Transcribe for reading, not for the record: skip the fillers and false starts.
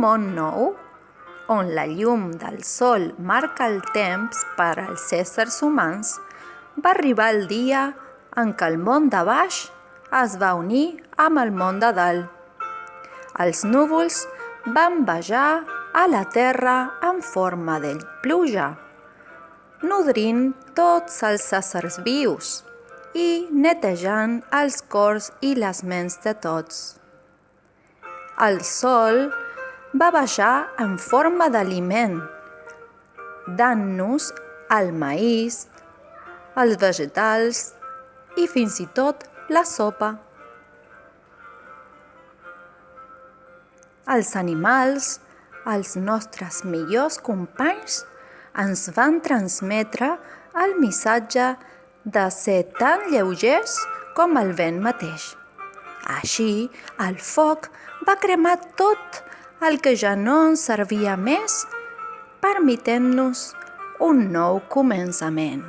món nou, on la llum del sol marca el temps per als éssers humans, va arribar el dia en què el món de baix es va unir amb el món de dalt. Els núvols van baixar a la terra en forma de pluja, nodrint tots els éssers vius i netejant els cors i les ments de tots. El sol va baixar en forma d'aliment, dant-nos el maïs, els vegetals i fins i tot la sopa. Els animals, els nostres millors companys, ens van transmetre el missatge de ser tan lleugers com el vent mateix. Així, el foc va cremar tot el que ja no ens servia més, permetent-nos un nou començament.